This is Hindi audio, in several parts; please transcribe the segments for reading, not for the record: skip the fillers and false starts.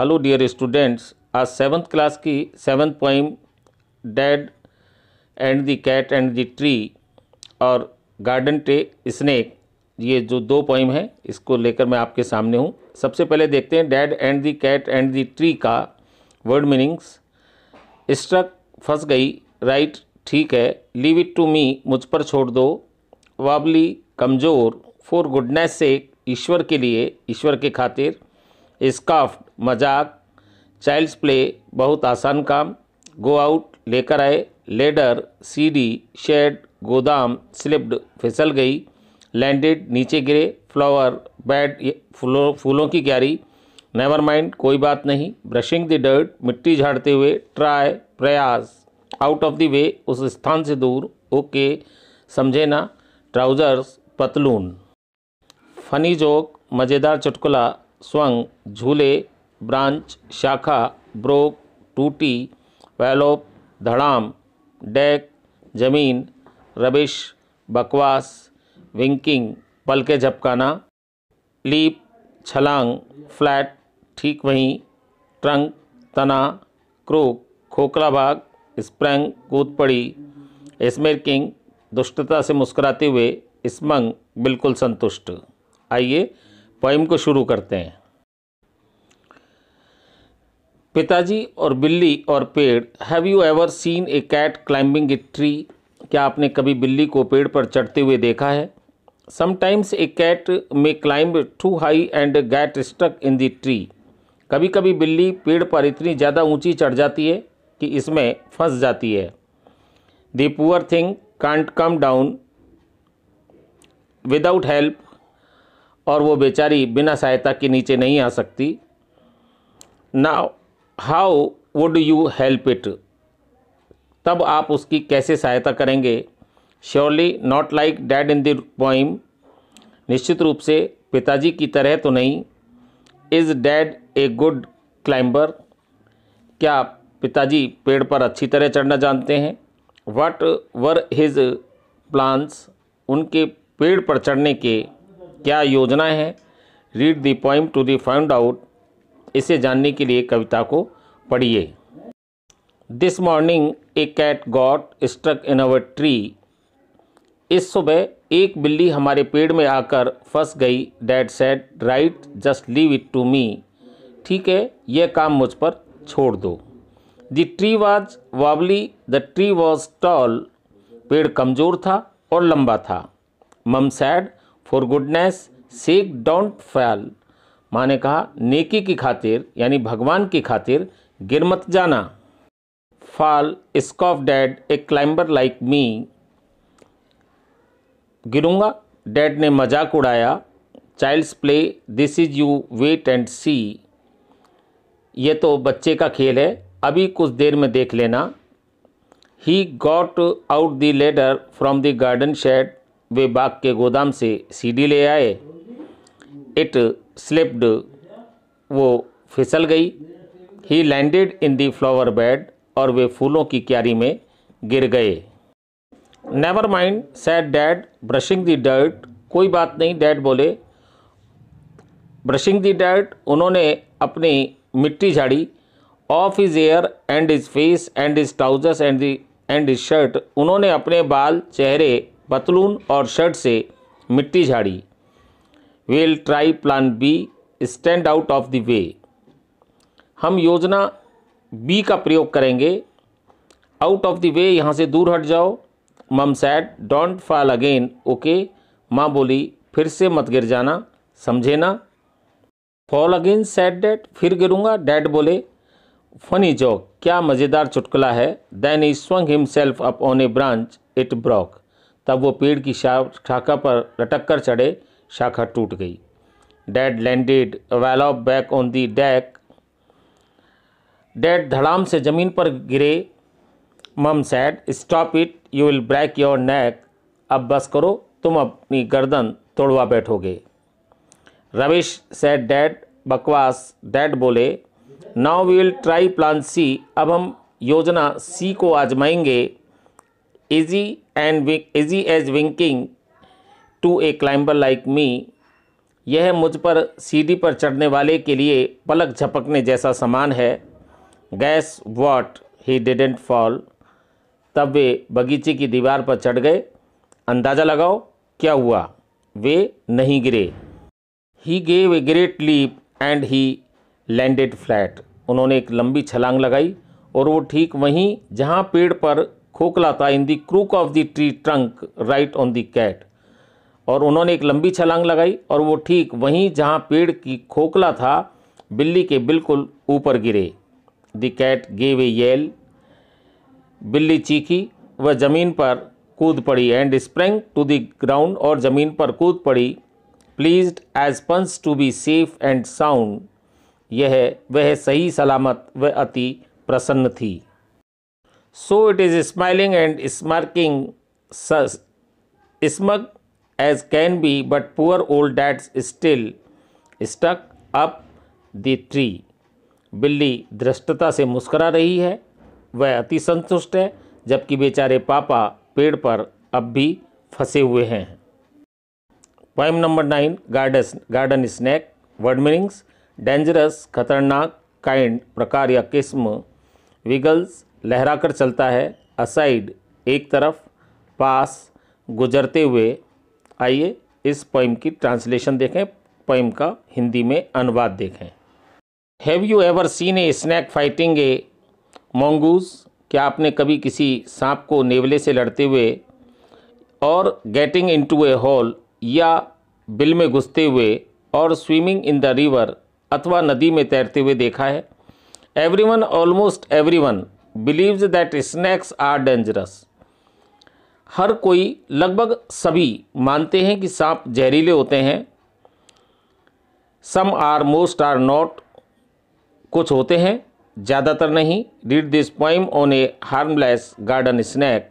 हेलो डियर स्टूडेंट्स, आज 7th क्लास की 7th poem dad and the cat and the tree और गार्डन ट्रे स्नेक, ये जो 2 पोइम है इसको लेकर मैं आपके सामने हूँ। सबसे पहले देखते हैं dad and the cat and the tree का वर्ड मीनिंग्स। स्ट्रक फंस गई, राइट ठीक है, लीव इट टू मी मुझ पर छोड़ दो, वाबली कमज़ोर, फॉर गुडनेस सेक ईश्वर के लिए, ईश्वर के खातिर, स्काफ्ड मजाक, चाइल्ड्स प्ले बहुत आसान काम, गो आउट लेकर आए, लेडर सीढ़ी, शेड गोदाम, स्लिप्ड फिसल गई, लैंडेड नीचे गिरे, फ्लावर बेड फूलों की क्यारी, नेवर माइंड कोई बात नहीं, ब्रशिंग द डर्ट मिट्टी झाड़ते हुए, ट्राई प्रयास, आउट ऑफ द वे उस स्थान से दूर, ओके समझे ना, ट्राउज़र्स पतलून, फनी जोक मज़ेदार चुटकुला, स्वंग झूले, ब्रांच शाखा, ब्रोक टूटी, वैलोप धड़ाम, डेक जमीन, रबिश बकवास, विंकिंग पल के झपकाना, लीप छलांग, फ्लैट ठीक वहीं, ट्रंक तना, क्रोक खोखला भाग, स्प्रैंग कूद पड़ी, स्मिर्किंग दुष्टता से मुस्कुराते हुए, स्मंग बिल्कुल संतुष्ट। आइए पोइम को शुरू करते हैं। पिताजी और बिल्ली और पेड़। Have you ever seen a cat climbing a tree? क्या आपने कभी बिल्ली को पेड़ पर चढ़ते हुए देखा है? Sometimes a cat may climb too high and get stuck in the tree. कभी कभी बिल्ली पेड़ पर इतनी ज़्यादा ऊंची चढ़ जाती है कि इसमें फंस जाती है। The poor thing can't come down without help, और वो बेचारी बिना सहायता के नीचे नहीं आ सकती। Now how would you help it? तब आप उसकी कैसे सहायता करेंगे? Surely not like dad in the poem. निश्चित रूप से पिताजी की तरह तो नहीं। Is dad a good climber? क्या पिताजी पेड़ पर अच्छी तरह चढ़ना जानते हैं? What were his plans? उनके पेड़ पर चढ़ने के क्या योजनाएं हैं? Read the poem to the find out. इसे जानने के लिए कविता को पढ़िए। This morning a cat got struck in our tree. इस सुबह एक बिल्ली हमारे पेड़ में आकर फंस गई। Dad said right just leave it to me. ठीक है, यह काम मुझ पर छोड़ दो। The tree was wobbly, the tree was tall. पेड़ कमज़ोर था और लंबा था। Mum said for goodness sake don't fall. माँ ने कहा नेकी की खातिर यानी भगवान की खातिर गिर मत जाना। Fall scoffed dad a climber like me. गिरूंगा, डैड ने मजाक उड़ाया। Child's play this is you wait and see. ये तो बच्चे का खेल है, अभी कुछ देर में देख लेना। He got out the ladder from the garden shed. वे बाग के गोदाम से सीढ़ी ले आए। इट स्लिप्ड, वो फिसल गई। ही landed in the flower bed, और वे फूलों की क्यारी में गिर गए। Never mind sad dad brushing the dirt. कोई बात नहीं, डैड बोले। ब्रशिंग द डर्ट, उन्होंने अपनी मिट्टी झाड़ी। Of his air and his face and his trousers and his shirt, उन्होंने अपने बाल, चेहरे, पतलून और शर्ट से मिट्टी झाड़ी। Will try plan B stand out of the way. हम योजना बी का प्रयोग करेंगे। आउट ऑफ द वे, यहाँ से दूर हट जाओ। मम sad don't fall again, okay. माँ बोली फिर से मत गिर जाना, समझे ना। फॉल अगेन सैड डैड, फिर गिरूंगा, डैड बोले। फनी जोक, क्या मज़ेदार चुटकुला है। Then he swung himself up on a branch, it broke. तब वो पेड़ की शाखा पर लटक कर चढ़े, शाखा टूट गई। Dad landed well off back on the deck. Dad धड़ाम से ज़मीन पर गिरे। Mum said stop it you will break your neck. अब बस करो, तुम अपनी गर्दन तोड़वा बैठोगे। रविश सैड डैड बकवास, डैड बोले। Now we will try plan C. अब हम योजना सी को आजमाएंगे। Easy as winking to a climber like me. यह मुझ पर सीढ़ी पर चढ़ने वाले के लिए पलक झपकने जैसा समान है। Gas what he didn't fall, तब वे बगीचे की दीवार पर चढ़ गए। अंदाज़ा लगाओ क्या हुआ, वे नहीं गिरे। He gave a great leap and he landed flat, उन्होंने एक लंबी छलांग लगाई और वो ठीक वहीं जहाँ पेड़ पर खोखला था, in the crook of the tree trunk right on the cat, और उन्होंने एक लंबी छलांग लगाई और वो ठीक वहीं जहाँ पेड़ की खोखला था, बिल्ली के बिल्कुल ऊपर गिरे। The cat gave a yell, बिल्ली चीखी, वह ज़मीन पर कूद पड़ी। And spring to the ground, और ज़मीन पर कूद पड़ी। Pleased as punch to be safe and sound, वह सही सलामत व अति प्रसन्न थी। So it is smiling and smirking smug as can be, but poor old dad's still stuck up the tree, बिल्ली धृष्टता से मुस्करा रही है, वह अति संतुष्ट है, जबकि बेचारे पापा पेड़ पर अब भी फंसे हुए हैं। Poem number 9, garden snake. Word meanings: dangerous खतरनाक, काइंड प्रकार या किस्म, विगल्स लहराकर चलता है, असाइड एक तरफ, पास गुजरते हुए। आइए इस पोएम की ट्रांसलेशन देखें, पोएम का हिंदी में अनुवाद देखें। Have you ever seen A snack fighting a mongoose, क्या आपने कभी किसी सांप को नेवले से लड़ते हुए, और गेटिंग इनटू ए होल या बिल में घुसते हुए, और स्विमिंग इन द रिवर अथवा नदी में तैरते हुए देखा है? Everyone, almost everyone believes that snakes are dangerous, हर कोई लगभग सभी मानते हैं कि सांप जहरीले होते हैं। Some are, most are not, कुछ होते हैं ज़्यादातर नहीं। Read this poem on a harmless garden snake,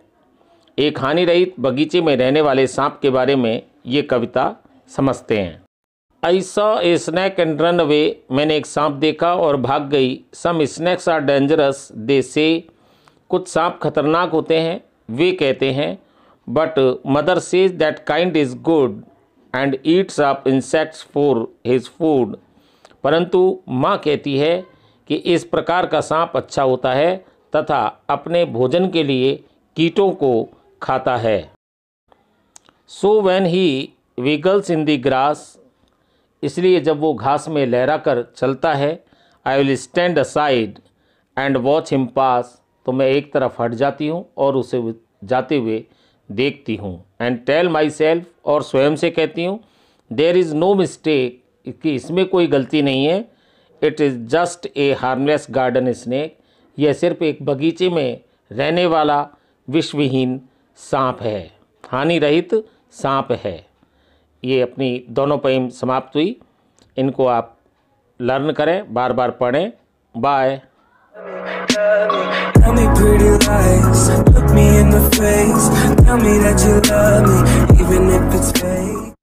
एक हानि रहित बगीचे में रहने वाले सांप के बारे में ये कविता समझते हैं। I saw a snake and run away, मैंने एक सांप देखा और भाग गई। Some snakes are dangerous they say, कुछ सांप खतरनाक होते हैं वे कहते हैं। But mother says that kind is good and eats up insects for his food, परंतु माँ कहती है कि इस प्रकार का सांप अच्छा होता है तथा अपने भोजन के लिए कीटों को खाता है। So when he wiggles in the grass, इसलिए जब वो घास में लहरा कर चलता है, I will stand aside and watch him pass, तो मैं एक तरफ हट जाती हूँ और उसे जाते हुए देखती हूँ। एंड टेल माई सेल्फ, और स्वयं से कहती हूँ, देयर इज़ नो मिस्टेक, कि इसमें कोई गलती नहीं है। It is just a harmless garden snake, यह सिर्फ एक बगीचे में रहने वाला विषविहीन सांप है, हानि रहित सांप है। ये अपनी दोनों पोएम समाप्त हुई। इनको आप लर्न करें, बार बार पढ़ें। Bye. Tell me pretty lies, look me in the face, tell me that you love me, even if it's fake.